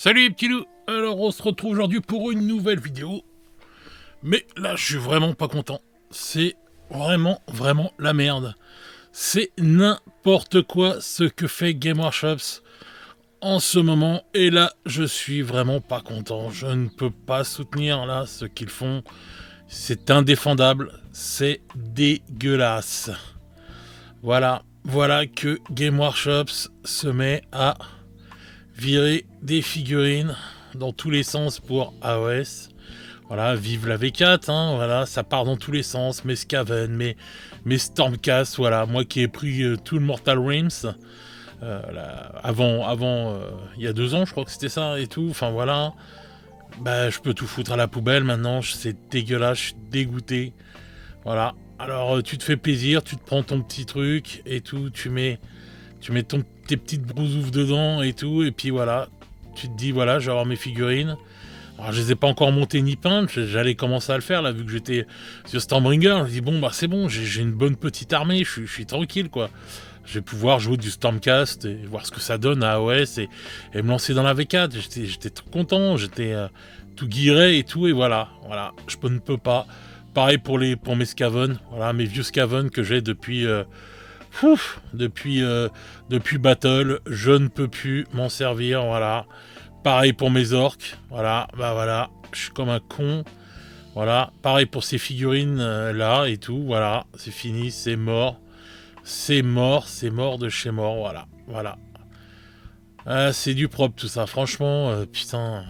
Salut les petits loups. Alors on se retrouve aujourd'hui pour une nouvelle vidéo. Mais là je suis vraiment pas content. C'est vraiment la merde. C'est n'importe quoi ce que fait Game Workshops en ce moment. Et là je suis vraiment pas content. Je ne peux pas soutenir là ce qu'ils font. C'est indéfendable. C'est dégueulasse. Voilà que Game Workshops se met à virer des figurines dans tous les sens pour AOS. Voilà, vive la V4, hein, voilà, ça part dans tous les sens, mes Skaven, mes Stormcast, voilà, moi qui ai pris tout le Mortal Realms, avant il y a 2 ans, je crois que c'était ça et tout, enfin voilà, bah je peux tout foutre à la poubelle maintenant, c'est dégueulasse, je suis dégoûté, voilà. Alors tu te fais plaisir, tu te prends ton petit truc et tout, tu mets tes petites brousoufs dedans et tout, et puis voilà, tu te dis voilà, je vais avoir mes figurines. Alors je les ai pas encore montées ni peintes, j'allais commencer à le faire là, vu que j'étais sur Stormbringer. Je me dis bon bah c'est bon, j'ai une bonne petite armée, je suis tranquille quoi. Je vais pouvoir jouer du Stormcast et voir ce que ça donne à AOS et me lancer dans la V4. J'étais trop content, j'étais tout guiré et tout, et voilà, je ne peux pas. Pareil pour mes Skaven, voilà, mes vieux Skaven que j'ai depuis Battle, je ne peux plus m'en servir, voilà. Pareil pour mes orques, voilà, bah voilà, je suis comme un con, voilà. Pareil pour ces figurines là et tout, voilà, c'est fini, c'est mort de chez mort, voilà. C'est du propre tout ça, franchement, putain.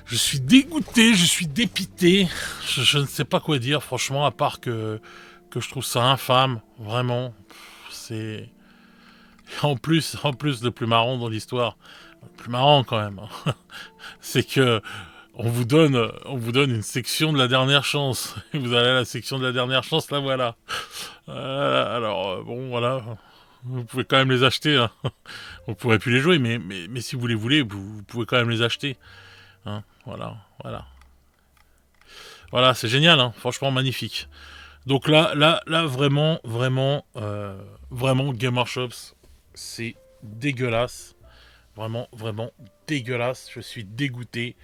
Je suis dégoûté, je suis dépité, je ne sais pas quoi dire, franchement, à part que je trouve ça infâme, vraiment. C'est... En plus, le plus marrant dans l'histoire, le plus marrant quand même, hein, c'est que on vous donne une section de la dernière chance. Et vous allez à la section de la dernière chance, là voilà. Bon voilà, vous pouvez quand même les acheter. Hein. Vous pourrez plus les jouer, mais si vous les voulez, vous pouvez quand même les acheter. Hein, voilà. Voilà, c'est génial, hein, franchement magnifique. Donc là, vraiment, Game Workshops, c'est dégueulasse. Vraiment dégueulasse. Je suis dégoûté.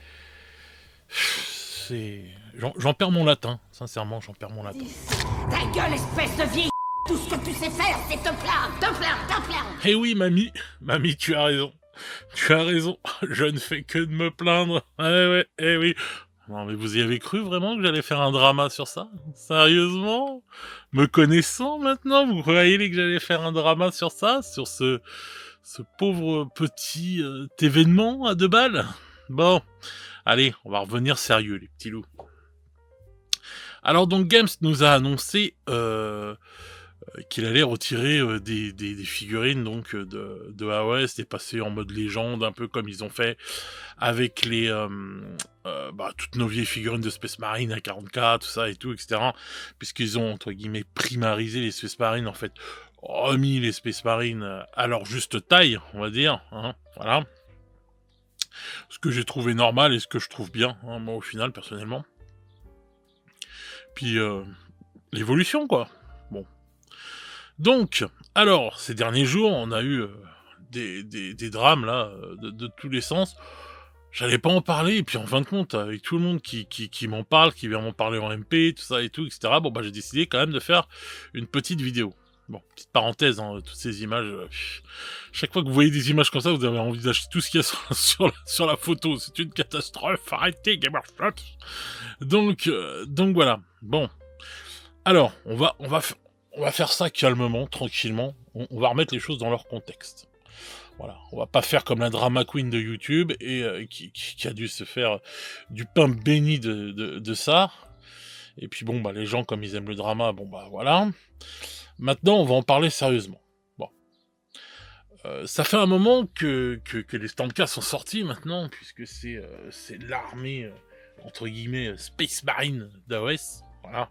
J'en perds mon latin. Sincèrement, j'en perds mon latin. Ta gueule, espèce de vieille. Tout ce que tu sais faire, c'est te plaindre. Eh oui, mamie, tu as raison. Je ne fais que de me plaindre. Eh oui. Non, mais vous y avez cru vraiment que j'allais faire un drama sur ça? Sérieusement? Me connaissant maintenant, vous croyez que j'allais faire un drama sur ça? Sur ce pauvre petit événement à 2 balles? Bon, allez, on va revenir sérieux, les petits loups. Alors donc, Games nous a annoncé qu'il allait retirer des figurines donc de AOS, et passer en mode légende, un peu comme ils ont fait avec les toutes nos vieilles figurines de Space Marine à 40K, tout ça et tout, etc. Puisqu'ils ont entre guillemets primarisé les Space Marines, en fait, remis les Space Marines à leur juste taille, on va dire, hein, voilà. Ce que j'ai trouvé normal et ce que je trouve bien, hein, moi au final, personnellement. Puis l'évolution, quoi. Bon. Donc, alors, ces derniers jours, on a eu des drames, là, de tous les sens. J'allais pas en parler, et puis en fin de compte, avec tout le monde qui m'en parle, qui vient m'en parler en MP, tout ça et tout, etc., bon, bah, j'ai décidé quand même de faire une petite vidéo. Bon, petite parenthèse, hein, toutes ces images, chaque fois que vous voyez des images comme ça, vous avez envie d'acheter tout ce qu'il y a sur la photo. C'est une catastrophe, arrêtez, Game Workshops. Donc voilà. Bon. Alors, on va faire ça calmement, tranquillement. On va remettre les choses dans leur contexte. Voilà, on va pas faire comme la drama queen de YouTube et qui a dû se faire du pain béni de ça. Et puis bon, bah les gens, comme ils aiment le drama, bon bah voilà. Maintenant, on va en parler sérieusement. Bon, ça fait un moment que les Stormcast sont sortis maintenant, puisque c'est l'armée entre guillemets Space Marine d'AOS. Voilà,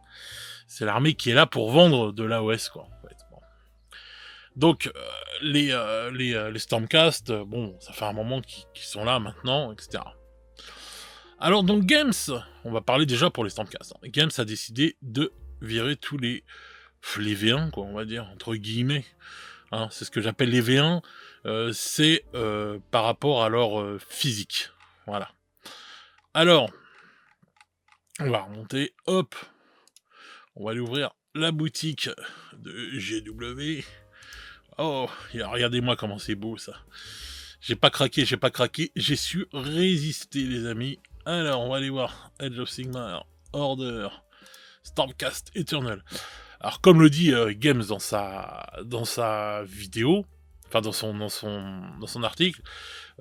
c'est l'armée qui est là pour vendre de l'AOS, quoi. En fait. Bon. Donc les Stormcast, bon, ça fait un moment qu'ils sont là maintenant, etc. Alors donc Games, on va parler déjà pour les Stormcast. Hein. Games a décidé de virer tous les V1, quoi, on va dire, entre guillemets. hein, c'est ce que j'appelle les V1, c'est par rapport à leur physique. Voilà. Alors, on va remonter, hop, on va aller ouvrir la boutique de GW. Oh, regardez-moi comment c'est beau ça. J'ai pas craqué, j'ai su résister les amis. Alors, on va aller voir Edge of Sigmar, Order, Stormcast Eternal. Alors, comme le dit Games dans sa vidéo, enfin dans son article,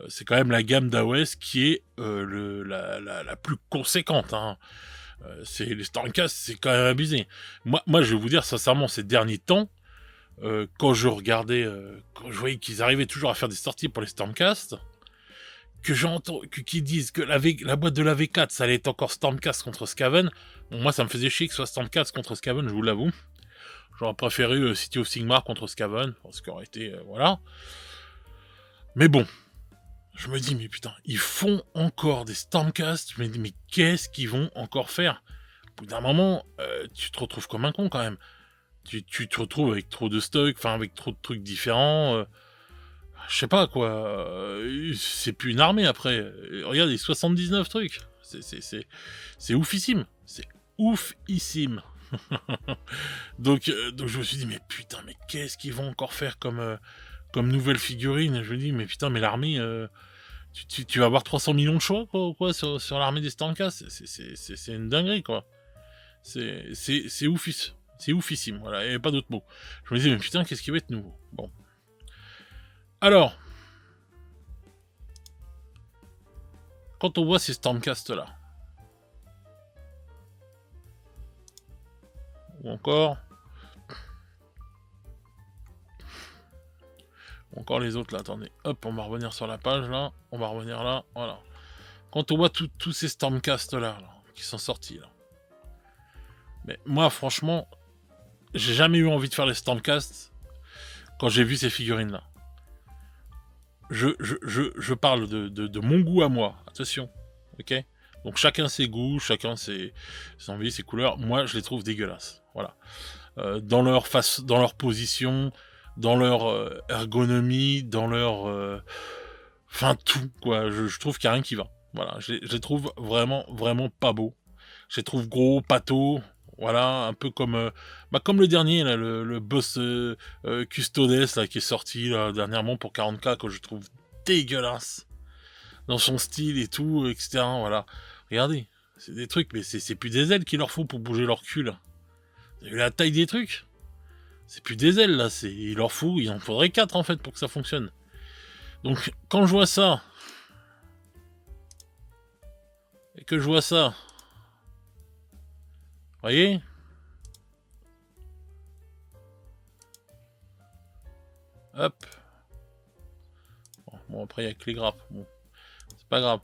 c'est quand même la gamme d'AOS qui est la plus conséquente. Hein. Les Stormcast, c'est quand même abusé. Moi, je vais vous dire sincèrement, ces derniers temps, quand je regardais, quand je voyais qu'ils arrivaient toujours à faire des sorties pour les Stormcast, que j'entends, qu'ils disent que la boîte de la V4, ça allait être encore Stormcast contre Skaven. Bon, moi, ça me faisait chier que ce soit Stormcast contre Skaven, je vous l'avoue. J'aurais préféré City of Sigmar contre Skaven, parce qu'il aurait été, voilà. Mais bon, je me dis, mais putain, ils font encore des Stormcast, je me dis, mais qu'est-ce qu'ils vont encore faire? Au bout d'un moment, tu te retrouves comme un con, quand même. Tu te retrouves avec trop de stock, enfin, avec trop de trucs différents, je sais pas, quoi, c'est plus une armée, après. Regarde, les 79 trucs, c'est oufissime, c'est oufissime. donc je me suis dit, mais putain, mais qu'est-ce qu'ils vont encore faire comme nouvelle figurine? Je me dis, mais putain, mais l'armée, tu vas avoir 300 millions de choix, quoi sur l'armée des Stormcast. C'est une dinguerie, quoi. C'est oufissime. C'est oufissime, voilà, il n'y avait pas d'autre mot. Je me disais, mais putain, qu'est-ce qui va être nouveau? Bon. Alors, quand on voit ces Stormcast-là, ou encore les autres, là, attendez, hop, on va revenir sur la page, là, on va revenir là, voilà. Quand on voit tous ces Stormcast-là, là, qui sont sortis, là, mais moi, franchement, j'ai jamais eu envie de faire les Stormcast quand j'ai vu ces figurines-là. Je parle de mon goût à moi, attention, ok? Donc chacun ses goûts, chacun ses envies, ses couleurs. Moi, je les trouve dégueulasses, voilà. Dans leur position, dans leur ergonomie, dans leur... Enfin, tout, quoi. Je trouve qu'il n'y a rien qui va. Voilà, je les trouve vraiment, vraiment pas beaux. Je les trouve gros, pâteaux, voilà, un peu comme le dernier, là, le boss Custodes, là, qui est sorti là, dernièrement pour 40K, que je trouve dégueulasse dans son style et tout, etc. Voilà, regardez, c'est des trucs, mais c'est plus des ailes qu'il leur faut pour bouger leur cul, là. Vous avez vu la taille des trucs? C'est plus des ailes, là, il en faudrait 4 en fait pour que ça fonctionne. Donc, quand je vois ça, et que je vois ça, voyez? Hop. Bon, après, il n'y a que les grappes. Bon, c'est pas grave.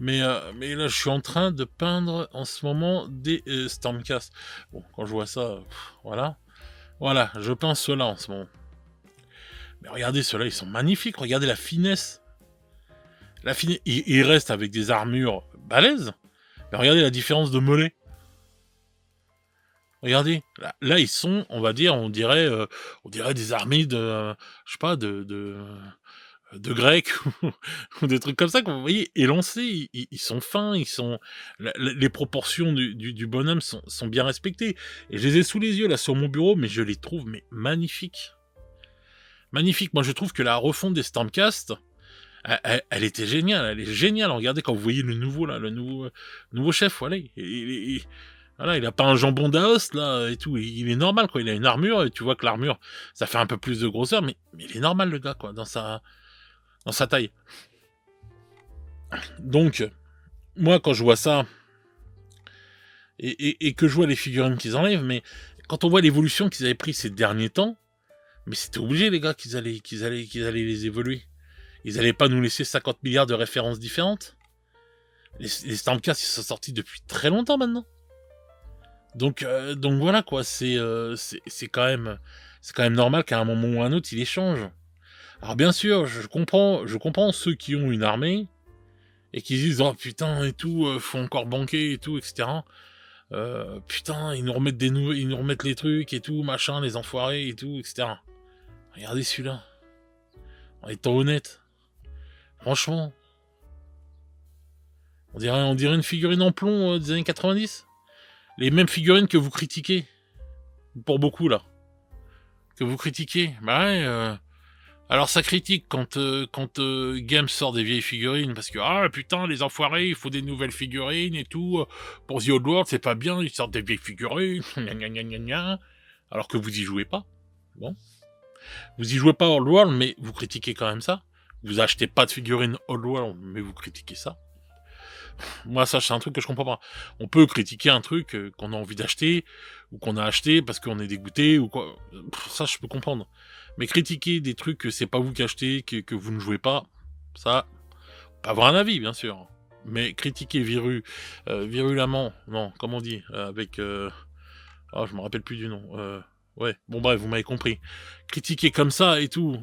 Mais là, je suis en train de peindre en ce moment des Stormcast. Bon, quand je vois ça, voilà. Voilà, je peins ceux-là en ce moment. Mais regardez, ceux-là, ils sont magnifiques. Regardez la finesse. Ils restent avec des armures balèzes. Mais regardez la différence de mollet. Regardez, là ils sont, on dirait des armées de, je sais pas, de Grecs ou des trucs comme ça, que vous voyez, élancés, ils sont fins, les proportions du bonhomme sont bien respectées. Et je les ai sous les yeux là sur mon bureau, mais je les trouve magnifiques. Magnifique. Moi je trouve que la refonte des Stormcast, elle était géniale, elle est géniale. Regardez quand vous voyez le nouveau chef, voilà, voilà, il a pas un jambon d'Aoste, là, et tout. Il est normal, quoi. Il a une armure, et tu vois que l'armure, ça fait un peu plus de grosseur, mais il est normal, le gars, quoi, dans sa taille. Donc, moi, quand je vois ça, et que je vois les figurines qu'ils enlèvent, mais quand on voit l'évolution qu'ils avaient pris ces derniers temps, mais c'était obligé, les gars, qu'ils allaient les évoluer. Ils allaient pas nous laisser 50 milliards de références différentes. Les Stormcast, ils sont sortis depuis très longtemps, maintenant. Donc voilà, quoi, c'est quand même normal qu'à un moment ou un autre, il échange. Alors bien sûr, je comprends ceux qui ont une armée et qui disent, oh putain et tout, faut encore banquer et tout, etc. Putain, ils nous remettent les trucs et tout, machin, les enfoirés et tout, etc. Regardez celui-là. En étant honnête. Franchement. On dirait une figurine en plomb des années 90. Les mêmes figurines que vous critiquez. Pour beaucoup, là. Que vous critiquez. Bah ouais, alors ça critique quand Games sort des vieilles figurines, parce que, ah putain, les enfoirés, il faut des nouvelles figurines et tout. Pour The Old World, c'est pas bien, ils sortent des vieilles figurines. Gna gna gna gna gna. Alors que vous y jouez pas. Bon. Vous y jouez pas Old World, mais vous critiquez quand même ça. Vous achetez pas de figurines Old World, mais vous critiquez ça. Moi, ça, c'est un truc que je comprends pas. On peut critiquer un truc qu'on a envie d'acheter, ou qu'on a acheté parce qu'on est dégoûté, ou quoi. Ça, je peux comprendre. Mais critiquer des trucs que c'est pas vous qui achetez, que vous ne jouez pas, ça, pas avoir un avis, bien sûr. Mais critiquer virulemment, non, comment on dit, avec... oh, je me rappelle plus du nom. Ouais, bon bref, vous m'avez compris. Critiquer comme ça et tout,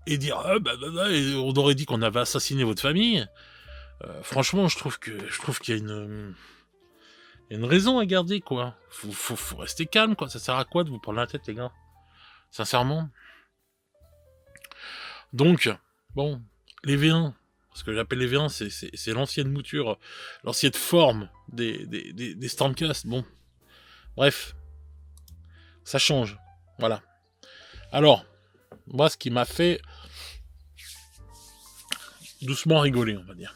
et dire, et on aurait dit qu'on avait assassiné votre famille... franchement, je trouve qu'il y a une raison à garder, quoi. Faut rester calme, quoi. Ça sert à quoi de vous prendre la tête, les gars? Sincèrement. Donc, bon, les V1, ce que j'appelle les V1, c'est l'ancienne mouture, l'ancienne forme des Stormcast. Bon, bref, ça change. Voilà. Alors, moi, ce qui m'a fait doucement rigoler, on va dire,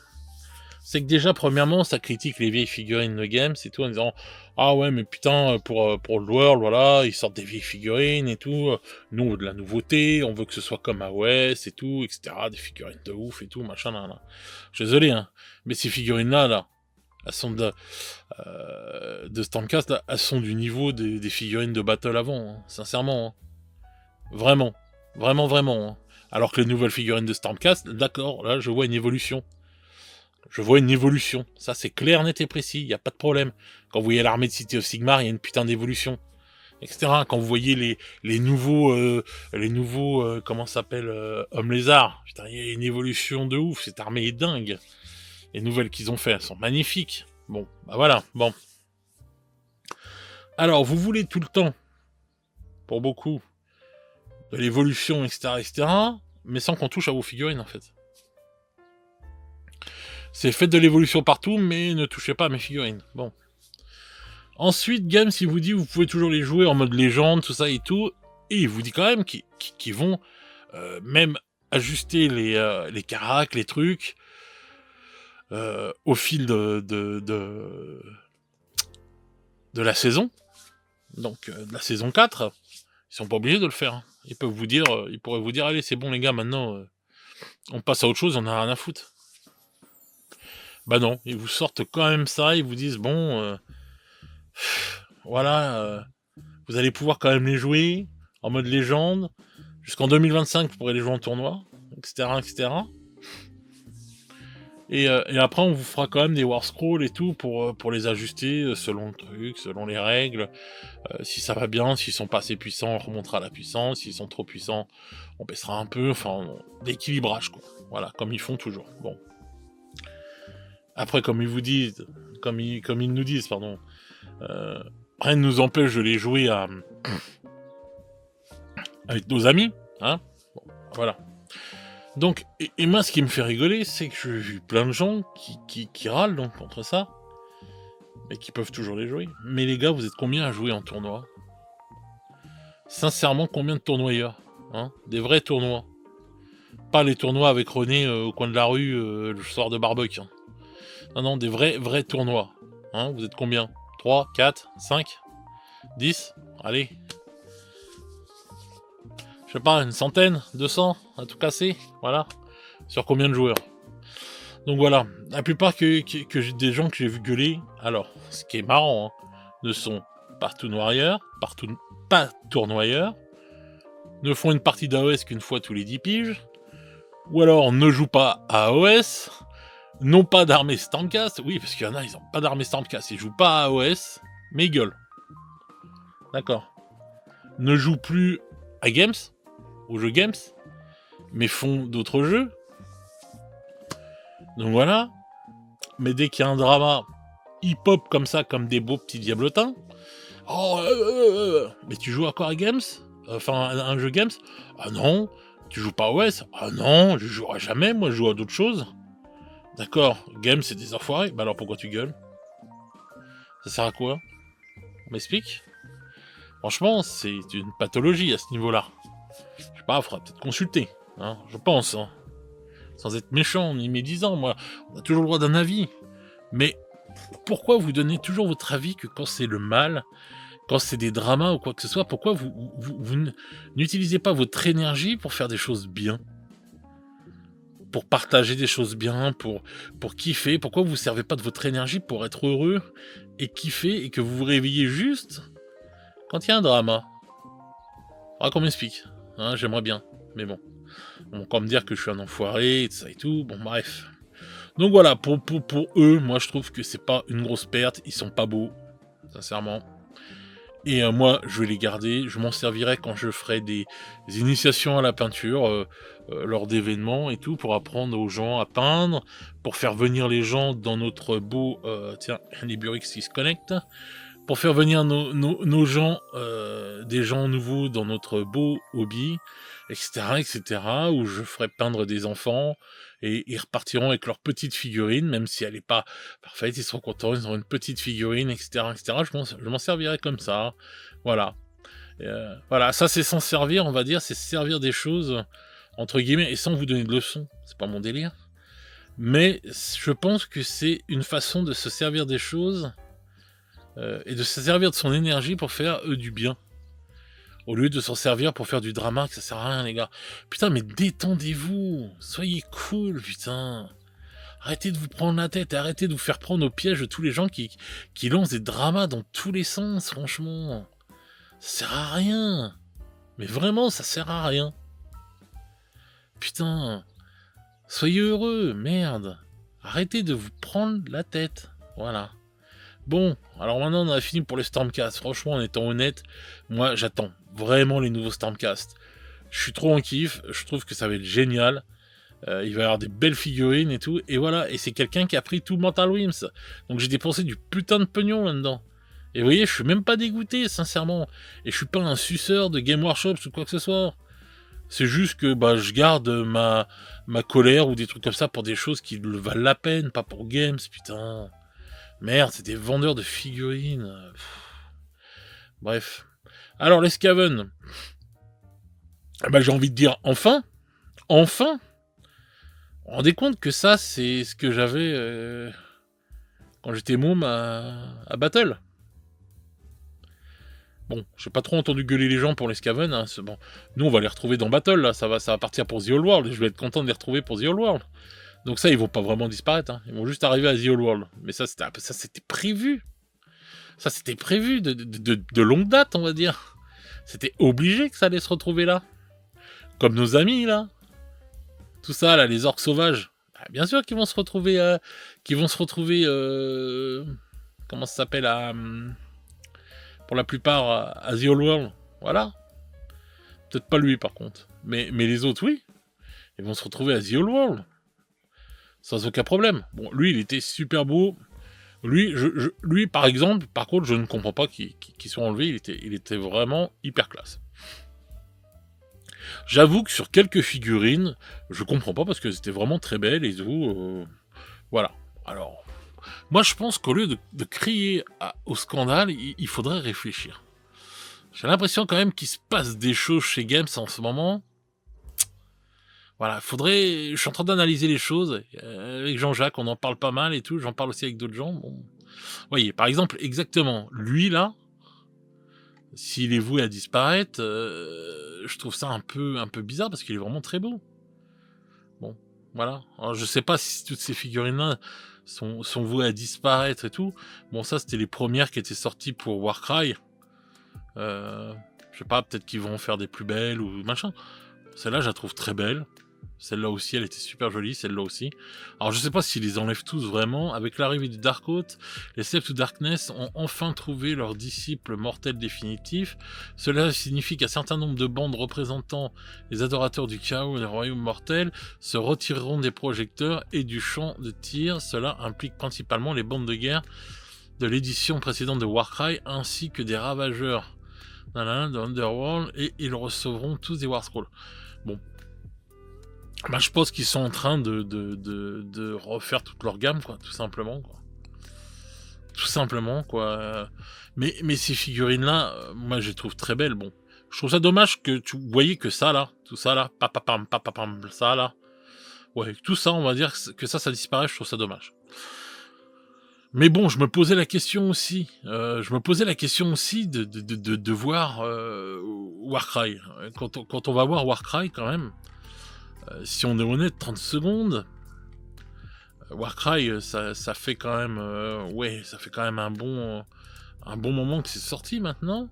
c'est que déjà, premièrement, ça critique les vieilles figurines de Games et tout, en disant « Ah ouais, mais putain, pour le World, voilà, ils sortent des vieilles figurines et tout. Nous, on veut de la nouveauté, on veut que ce soit comme AOS et tout, etc. Des figurines de ouf et tout, machin, là. Je suis désolé, hein, mais ces figurines-là, elles sont de Stormcast, là, elles sont du niveau des figurines de Battle avant, hein, sincèrement. Hein. Vraiment. Vraiment, vraiment. Hein. Alors que les nouvelles figurines de Stormcast, d'accord, là, je vois une évolution. Je vois une évolution. Ça, c'est clair, net et précis. Il n'y a pas de problème. Quand vous voyez l'armée de City of Sigmar, il y a une putain d'évolution. Etc. Quand vous voyez les nouveaux, comment ça s'appelle, Hommes Lézards. Putain, il y a une évolution de ouf. Cette armée est dingue. Les nouvelles qu'ils ont fait, elles sont magnifiques. Bon, bah voilà. Bon. Alors, vous voulez tout le temps, pour beaucoup, de l'évolution, etc., mais sans qu'on touche à vos figurines, en fait. C'est fait de l'évolution partout, mais ne touchez pas à mes figurines. Bon. Ensuite, Games, il vous dit vous pouvez toujours les jouer en mode légende, tout ça et tout. Et il vous dit quand même qu'ils vont même ajuster les caracs, les trucs, au fil de la saison. Donc, de la saison 4. Ils sont pas obligés de le faire. Hein. Ils pourraient vous dire, allez, c'est bon les gars, maintenant, on passe à autre chose, on a rien à foutre. Bah non, ils vous sortent quand même ça, ils vous disent, bon, voilà, vous allez pouvoir quand même les jouer en mode légende, jusqu'en 2025, vous pourrez les jouer en tournoi, etc., etc. Et après, on vous fera quand même des War Scrolls et tout pour les ajuster selon le truc, selon les règles. Si ça va bien, s'ils sont pas assez puissants, on remontera la puissance. S'ils sont trop puissants, on baissera un peu. Enfin, l'équilibrage, quoi. Voilà, comme ils font toujours. Bon. Après, comme ils vous disent, comme ils nous disent, pardon, rien ne nous empêche de les jouer avec nos amis, hein. Bon, voilà. Donc, et moi, ce qui me fait rigoler, c'est que j'ai vu plein de gens qui râlent donc contre ça, mais qui peuvent toujours les jouer. Mais les gars, vous êtes combien à jouer en tournoi? Sincèrement, combien de tournoyeurs, hein? Des vrais tournois. Pas les tournois avec René au coin de la rue le soir de barbecue. Hein. Non, des vrais tournois. Hein, vous êtes combien? 3, 4, 5, 10? Allez. Je sais pas, une centaine, 200, à tout casser, voilà. Sur combien de joueurs? Donc voilà, la plupart des gens que j'ai vu gueuler, alors, ce qui est marrant, hein, ne sont pas tournoyeurs, ne font une partie d'AOS qu'une fois tous les 10 piges, ou alors ne jouent pas à AOS, n'ont pas d'armée Stormcast, oui, parce qu'il y en a, ils n'ont pas d'armée Stormcast, ils jouent pas à AOS, mais ils gueulent. D'accord. Ne jouent plus à Games, aux jeux Games, mais font d'autres jeux. Donc voilà. Mais dès qu'il y a un drama hip-hop comme ça, comme des beaux petits diablotins, oh, mais tu joues encore à Games? enfin un jeu Games? Ah non. Tu joues pas à OS? Ah non, je jouerai jamais, moi je joue à d'autres choses. D'accord, Games c'est des enfoirés, bah alors pourquoi tu gueules? Ça sert à quoi? On m'explique? Franchement, c'est une pathologie à ce niveau-là. Je sais pas, faudra peut-être consulter, hein, je pense, hein. Sans être méchant ni médisant, moi, on a toujours le droit d'un avis. Mais pourquoi vous donnez toujours votre avis que quand c'est le mal, quand c'est des dramas ou quoi que ce soit, pourquoi vous n'utilisez pas votre énergie pour faire des choses bien? Pour partager des choses bien, pour kiffer? Pourquoi vous servez pas de votre énergie pour être heureux et kiffer et que vous vous réveillez juste quand il y a un drama? Faudra qu'on m'explique, hein, j'aimerais bien, mais bon. On va encore me dire que je suis un enfoiré, et tout ça et tout, bon bref. Donc voilà, pour eux, moi je trouve que c'est pas une grosse perte, ils sont pas beaux, sincèrement. Et moi, je vais les garder, je m'en servirai quand je ferai des initiations à la peinture, lors d'événements et tout, pour apprendre aux gens à peindre, pour faire venir les gens dans notre beau, tiens, les Burix qui se connectent, pour faire venir nos gens, des gens nouveaux dans notre beau hobby, et cetera, où je ferai peindre des enfants et ils repartiront avec leur petite figurine, même si elle est pas parfaite, ils seront contents, ils auront une petite figurine, et cetera. Je m'en servirai comme ça, voilà. Voilà, ça c'est s'en servir, on va dire, c'est se servir des choses, entre guillemets, et sans vous donner de leçons, c'est pas mon délire. Mais je pense que c'est une façon de se servir des choses, et de se servir de son énergie pour faire, du bien. Au lieu de s'en servir pour faire du drama, que ça sert à rien, les gars. Putain, mais détendez-vous, soyez cool, putain. Arrêtez de vous prendre la tête, arrêtez de vous faire prendre au piège de tous les gens qui lancent des dramas dans tous les sens, franchement. Ça sert à rien. Mais vraiment, ça sert à rien. Putain, soyez heureux, merde. Arrêtez de vous prendre la tête, voilà. Bon, alors maintenant on a fini pour les Stormcast. Franchement, en étant honnête, moi j'attends vraiment les nouveaux Stormcast. Je suis trop en kiff, je trouve que ça va être génial. Il va y avoir des belles figurines et tout. Et voilà, et c'est quelqu'un qui a pris tout Mental Whims. Donc j'ai dépensé du putain de pognon là-dedans. Et vous voyez, je suis même pas dégoûté, sincèrement. Et je suis pas un suceur de Game Workshop ou quoi que ce soit. C'est juste que bah, je garde ma colère ou des trucs comme ça pour des choses qui valent la peine, pas pour Games, putain. Merde, c'est des vendeurs de figurines. Bref. Alors, les Skaven. Bah, j'ai envie de dire enfin. Enfin. Vous vous rendez compte que ça, c'est ce que j'avais quand j'étais môme à Battle. Bon, j'ai pas trop entendu gueuler les gens pour les Skaven. Hein, bon. Nous, on va les retrouver dans Battle, là. Ça va partir pour The Old World. Et je vais être content de les retrouver pour The Old World. Donc ça, ils vont pas vraiment disparaître. Hein. Ils vont juste arriver à The Old World. Mais ça, c'était prévu. Ça, c'était prévu de longue date, on va dire. C'était obligé que ça allait se retrouver là. Comme nos amis, là. Tout ça, là, les orques sauvages. Bah, bien sûr qu'ils vont se retrouver... comment ça s'appelle pour la plupart, à The Old World. Voilà. Peut-être pas lui, par contre. Mais les autres, oui. Ils vont se retrouver à The Old World. Sans aucun problème. Bon, lui, il était super beau. Lui, par exemple, par contre, je ne comprends pas qu'il soit enlevé. Il était vraiment hyper classe. J'avoue que sur quelques figurines, je comprends pas parce qu'elles étaient vraiment très belles et tout. Voilà. Alors, moi, je pense qu'au lieu de crier au scandale, il faudrait réfléchir. J'ai l'impression quand même qu'il se passe des choses chez Games en ce moment. Voilà, je suis en train d'analyser les choses, avec Jean-Jacques, on en parle pas mal et tout, j'en parle aussi avec d'autres gens, bon. Vous voyez, par exemple, exactement, lui là, s'il est voué à disparaître, je trouve ça un peu bizarre, parce qu'il est vraiment très beau. Bon, voilà. Alors je sais pas si toutes ces figurines-là sont vouées à disparaître et tout. Bon, ça c'était les premières qui étaient sorties pour Warcry. Je sais pas, peut-être qu'ils vont faire des plus belles ou machin. Celle-là, je la trouve très belle. Celle-là aussi, elle était super jolie, celle-là aussi. Alors, je sais pas s'ils les enlèvent tous vraiment. Avec l'arrivée du Darkhaut, les Steps to Darkness ont enfin trouvé leur disciple mortel définitif. Cela signifie qu'un certain nombre de bandes représentant les adorateurs du chaos et des royaumes mortels se retireront des projecteurs et du champ de tir. Cela implique principalement les bandes de guerre de l'édition précédente de Warcry, ainsi que des ravageurs nanana, de Underworld, et ils recevront tous des War Scrolls. Bon. Bah, je pense qu'ils sont en train de refaire toute leur gamme, quoi, tout simplement, quoi. Tout simplement, quoi. Mais ces figurines-là, moi, je les trouve très belles, bon. Je trouve ça dommage que tu voyez que ça, là, tout ça, là, papapam, papapam, ça, là. Ouais, tout ça, on va dire que ça disparaît, je trouve ça dommage. Mais bon, je me posais la question aussi de voir Warcry. Quand on va voir Warcry, quand même, si on est honnête, 30 secondes, Warcry, ça fait quand même, ça fait quand même un bon moment que c'est sorti maintenant.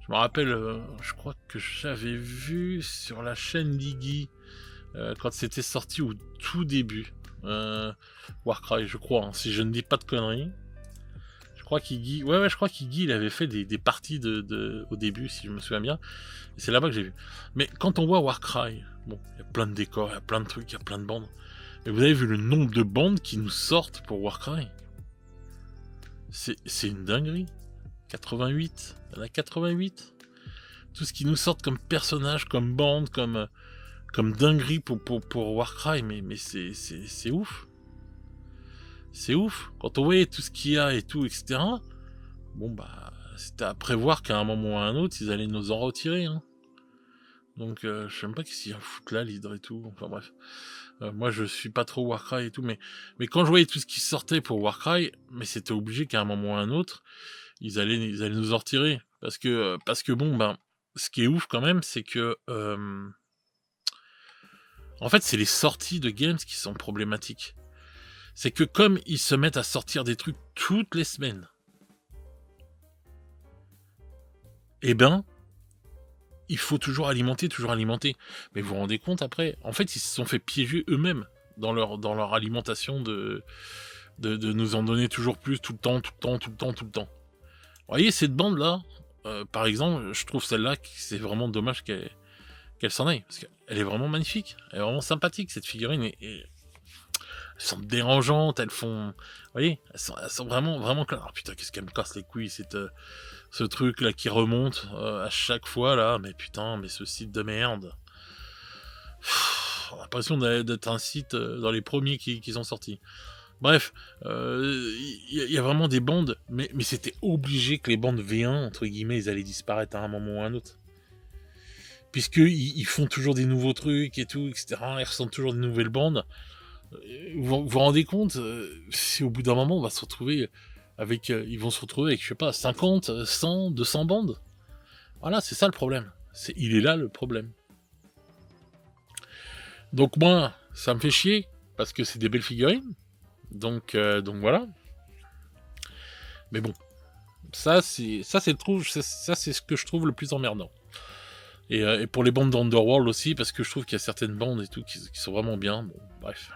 Je me rappelle, je crois que j'avais vu sur la chaîne Liggy, quand c'était sorti au tout début, Warcry, je crois, hein, si je ne dis pas de conneries. Je crois qu'Iggy, je crois qu'Iggy, il avait fait des parties au début, si je me souviens bien. Et c'est là-bas que j'ai vu. Mais quand on voit Warcry, bon, il y a plein de décors, il y a plein de trucs, il y a plein de bandes. Mais vous avez vu le nombre de bandes qui nous sortent pour Warcry? C'est une dinguerie. 88, il y en a 88. Tout ce qui nous sort comme personnage, comme bande, comme dinguerie pour Warcry, mais c'est ouf. C'est ouf. Quand on voyait tout ce qu'il y a et tout, etc., bon, bah, c'était à prévoir qu'à un moment ou à un autre, ils allaient nous en retirer. Hein. Donc, je sais même pas qu'est-ce qu'ils foutent là, l'hydre et tout. Enfin, bref. Moi, je suis pas trop Warcry et tout, mais quand je voyais tout ce qui sortait pour Warcry, mais c'était obligé qu'à un moment ou à un autre, ils allaient nous en retirer. Parce que bon, ben, ce qui est ouf quand même, c'est que... en fait, c'est les sorties de games qui sont problématiques. C'est que comme ils se mettent à sortir des trucs toutes les semaines, eh ben, il faut toujours alimenter. Mais vous vous rendez compte après, en fait, ils se sont fait piéger eux-mêmes dans leur alimentation de nous en donner toujours plus, tout le temps. Vous voyez, cette bande-là, par exemple, je trouve celle-là, c'est vraiment dommage qu'elle s'en aille, parce qu'elle est vraiment magnifique, elle est vraiment sympathique, cette figurine, et elles sont dérangeantes, elles font... Vous voyez, elles sont vraiment claires. Oh putain, qu'est-ce qu'elle me casse les couilles, ce truc-là qui remonte à chaque fois, là. Mais putain, mais ce site de merde. On a l'impression d'être un site dans les premiers qui sont sortis. Bref, il y a vraiment des bandes, mais c'était obligé que les bandes V1, entre guillemets, ils allaient disparaître à un moment ou à un autre. Puisqu'ils font toujours des nouveaux trucs et tout, etc. Ils ressentent toujours des nouvelles bandes. Vous vous rendez compte, si au bout d'un moment on va se retrouver avec, ils vont se retrouver avec, je sais pas, 50, 100, 200 bandes. Voilà, c'est ça le problème. Il est là le problème. Donc moi, ça me fait chier, parce que c'est des belles figurines. Donc voilà. Mais bon, ça c'est ce que je trouve le plus emmerdant. Et pour les bandes d'Underworld aussi, parce que je trouve qu'il y a certaines bandes et tout qui sont vraiment bien. Bon, bref.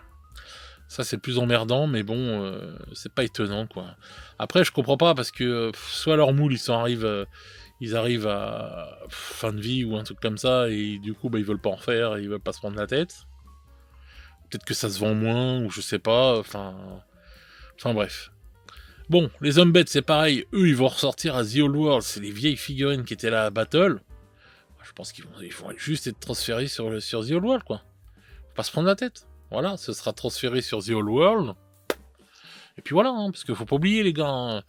Ça, c'est plus emmerdant, mais bon, c'est pas étonnant, quoi. Après, je comprends pas, parce que soit leur moule, ils arrivent à fin de vie ou un truc comme ça, et du coup, bah, ils veulent pas en faire, et ils veulent pas se prendre la tête. Peut-être que ça se vend moins, ou je sais pas, enfin bref. Bon, les Homebeds, c'est pareil, eux, ils vont ressortir à The Old World, c'est les vieilles figurines qui étaient là à Battle. Je pense qu'ils vont juste être transférés sur The Old World, quoi. Faut pas se prendre la tête. Voilà, ce sera transféré sur The Old World. Et puis voilà, hein, parce qu'il faut pas oublier, les gars, hein,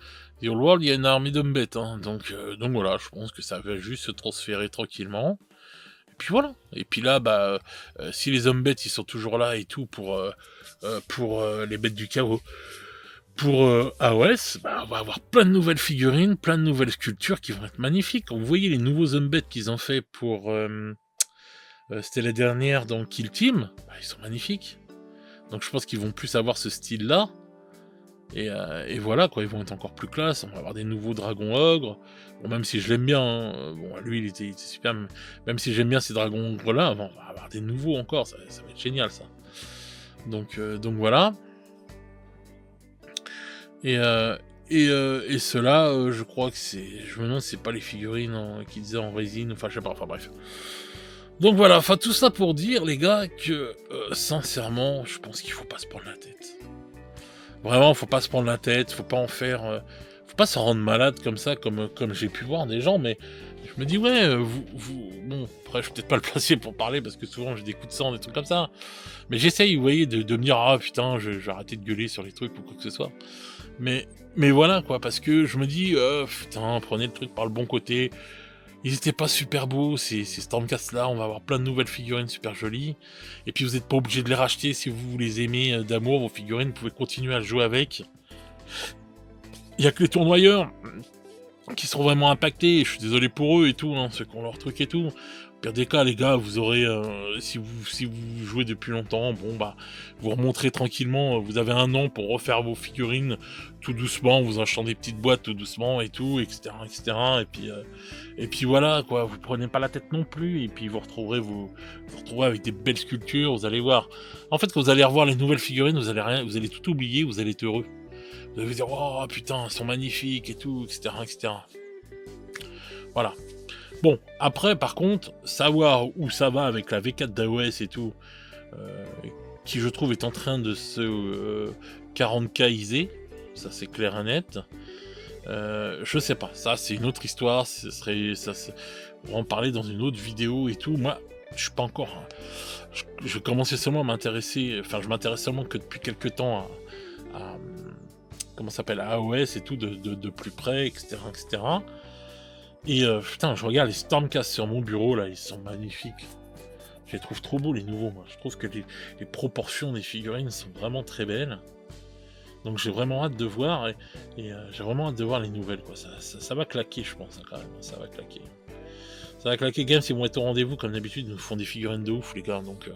The Old World, il y a une armée d'hommes-bêtes, hein, donc voilà, je pense que ça va juste se transférer tranquillement. Et puis voilà. Et puis là, bah, si les hommes-bêtes, ils sont toujours là et tout pour les bêtes du chaos, pour AOS, bah, on va avoir plein de nouvelles figurines, plein de nouvelles sculptures qui vont être magnifiques. Quand vous voyez les nouveaux hommes-bêtes qu'ils ont fait pour... c'était la dernière dans Kill Team, bah, ils sont magnifiques. Donc je pense qu'ils vont plus avoir ce style-là. Et voilà, quoi, ils vont être encore plus classe. On va avoir des nouveaux dragons ogres. Bon, même si je l'aime bien, hein, bon, lui il était super, même si j'aime bien ces dragons ogres-là, on va avoir des nouveaux encore, ça va être génial, ça. Donc voilà. Et ceux-là, je crois que c'est... Je me demande si c'est pas les figurines qu'ils disaient en résine, enfin je sais pas, enfin bref. Donc voilà, enfin tout ça pour dire, les gars, que sincèrement, je pense qu'il faut pas se prendre la tête. Vraiment, faut pas se prendre la tête, faut faut pas s'en rendre malade comme ça, comme j'ai pu voir des gens, mais je me dis, ouais, bon, après, je suis peut-être pas le placé pour parler, parce que souvent, j'ai des coups de sang, des trucs comme ça, mais j'essaye, vous voyez, de me dire, ah, putain, je vais arrêter de gueuler sur les trucs, ou quoi que ce soit, mais voilà, quoi, parce que je me dis, putain, prenez le truc par le bon côté, ils étaient pas super beaux, ces Stormcast-là, on va avoir plein de nouvelles figurines super jolies, et puis vous êtes pas obligé de les racheter si vous les aimez d'amour, vos figurines, vous pouvez continuer à jouer avec. Il y a que les tournoyeurs qui sont vraiment impactés, je suis désolé pour eux et tout, ceux qui ont leur truc et tout. Au pire des cas, les gars, vous aurez, si vous jouez depuis longtemps, bon bah, vous remonterez tranquillement, vous avez 1 an pour refaire vos figurines tout doucement, vous achetant des petites boîtes tout doucement et tout, etc., et puis voilà, quoi, vous prenez pas la tête non plus, et puis vous retrouverez avec des belles sculptures, vous allez voir. En fait, quand vous allez revoir les nouvelles figurines, vous allez tout oublier, vous allez être heureux. Vous allez vous dire, oh putain, elles sont magnifiques et tout, etc., etc. Voilà. Bon, après, par contre, savoir où ça va avec la V4 d'AOS et tout, qui je trouve est en train de se 40K-iser, ça c'est clair et net. Je sais pas, ça c'est une autre histoire, on va en parler dans une autre vidéo et tout. Moi, je suis pas encore. Je commençais seulement à m'intéresser, enfin, je m'intéresse seulement que depuis quelques temps à comment ça s'appelle, à AOS et tout, de plus près, etc., etc. Et putain, je regarde les Stormcast sur mon bureau, là, ils sont magnifiques. Je les trouve trop beaux, les nouveaux, moi. Je trouve que les proportions des figurines sont vraiment très belles. Donc j'ai vraiment hâte de voir, et j'ai vraiment hâte de voir les nouvelles, quoi. Ça va claquer, je pense, hein, quand même. Ça va claquer. Ça va claquer. Games, ils vont être au rendez-vous, comme d'habitude, ils nous font des figurines de ouf, les gars, donc...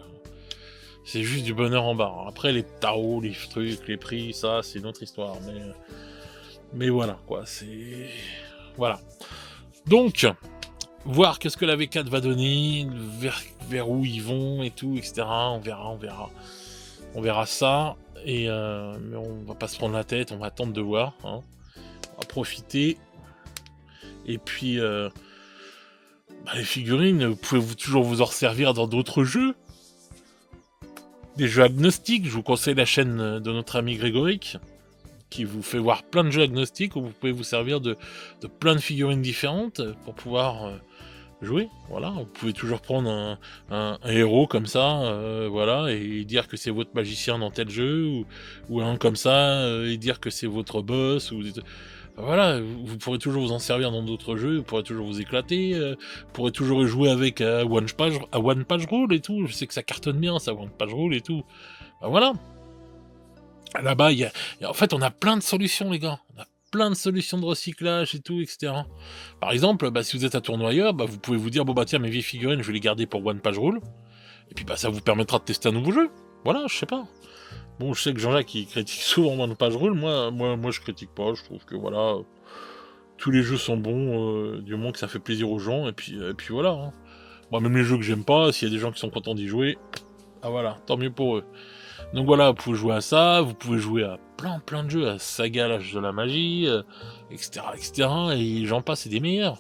c'est juste du bonheur en barre. Après, les tarots, les trucs, les prix, ça, c'est une autre histoire. Mais voilà, quoi, c'est... Voilà. Donc, voir qu'est-ce que la V4 va donner, vers où ils vont et tout, etc. On verra ça. Et mais on va pas se prendre la tête, on va attendre de voir. Hein. On va profiter. Et puis, les figurines, vous pouvez toujours vous en resservir dans d'autres jeux. Des jeux agnostiques, je vous conseille la chaîne de notre ami Grégoric, qui vous fait voir plein de jeux agnostiques où vous pouvez vous servir de plein de figurines différentes pour pouvoir jouer. Voilà, vous pouvez toujours prendre un héros comme ça, voilà, et dire que c'est votre magicien dans tel jeu, ou un comme ça, et dire que c'est votre boss, voilà, vous pourrez toujours vous en servir dans d'autres jeux, vous pourrez toujours vous éclater, vous pourrez toujours jouer avec One Page Rule et tout, je sais que ça cartonne bien ça, One Page Rule et tout. Voilà. Là-bas, en fait, on a plein de solutions, les gars. On a plein de solutions de recyclage et tout, etc. Par exemple, si vous êtes un tournoyeur, vous pouvez vous dire, bon tiens, mes vieilles figurines, je vais les garder pour One Page Rule. Et puis ça vous permettra de tester un nouveau jeu. Voilà, je sais pas. Bon, je sais que Jean-Jacques, il critique souvent One Page Rule. Moi, je critique pas. Je trouve que, voilà, tous les jeux sont bons, du moment que ça fait plaisir aux gens. Et puis voilà. Hein. Moi, même les jeux que j'aime pas, s'il y a des gens qui sont contents d'y jouer, voilà, tant mieux pour eux. Donc voilà, vous pouvez jouer à ça, vous pouvez jouer à plein de jeux, à Saga, l'âge de la magie, etc., et j'en passe, c'est des meilleurs.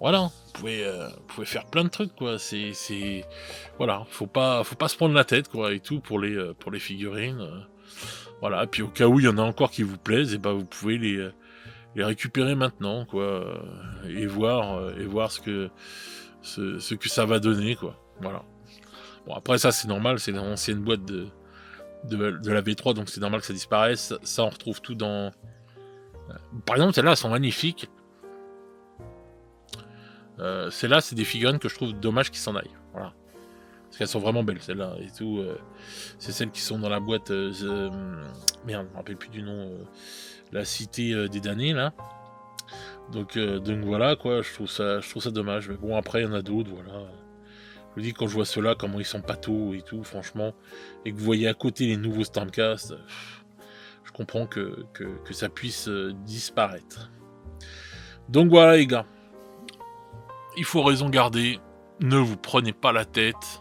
Voilà, vous pouvez faire plein de trucs, quoi. Voilà, faut pas se prendre la tête, quoi, et tout pour les figurines. Voilà, et puis au cas où il y en a encore qui vous plaisent, et vous pouvez les récupérer maintenant, quoi, et voir ce que ça va donner, quoi. Voilà. Bon, après ça c'est normal, c'est l'ancienne boîte de la V3, donc c'est normal que ça disparaisse. Ça on retrouve tout dans... Par exemple, celles-là, elles sont magnifiques. Celles-là, c'est des figurines que je trouve dommage qu'ils s'en aillent. Voilà. Parce qu'elles sont vraiment belles, celles-là, et tout. C'est celles qui sont dans la boîte... merde, je me rappelle plus du nom. La cité des damnés, là. Donc voilà, quoi, je trouve ça dommage. Mais bon, après, il y en a d'autres, voilà. Je vous dis, quand je vois ceux-là, comment ils sont pâteaux et tout, franchement, et que vous voyez à côté les nouveaux Stormcast, je comprends que ça puisse disparaître. Donc voilà, les gars. Il faut raison garder. Ne vous prenez pas la tête.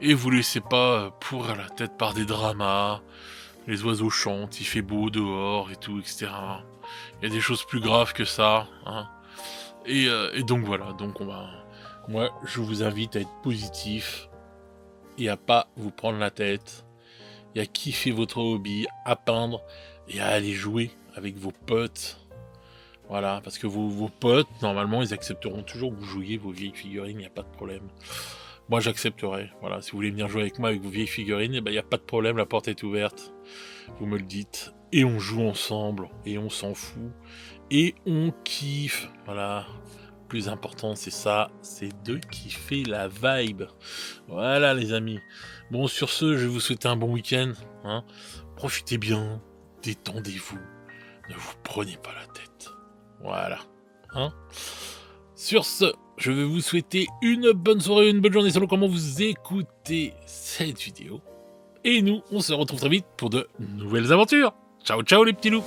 Et vous laissez pas pourrir la tête par des dramas. Les oiseaux chantent, il fait beau dehors et tout, etc. Il y a des choses plus graves que ça. Hein. Et donc voilà, donc moi, je vous invite à être positif et à pas vous prendre la tête, et à kiffer votre hobby, à peindre et à aller jouer avec vos potes. Voilà, parce que vos potes, normalement, ils accepteront toujours que vous jouiez vos vieilles figurines, il n'y a pas de problème. Moi, j'accepterai. Voilà, si vous voulez venir jouer avec moi avec vos vieilles figurines, il n'y a pas de problème, la porte est ouverte. Vous me le dites. Et on joue ensemble, et on s'en fout, et on kiffe. Voilà. Le plus important, c'est ça, c'est de kiffer la vibe. Voilà, les amis. Bon, sur ce, je vais vous souhaiter un bon week-end. Hein. Profitez bien, détendez-vous, ne vous prenez pas la tête. Voilà. Hein. Sur ce, je vais vous souhaiter une bonne soirée, une bonne journée selon comment vous écoutez cette vidéo. Et nous, on se retrouve très vite pour de nouvelles aventures. Ciao, ciao les petits loups.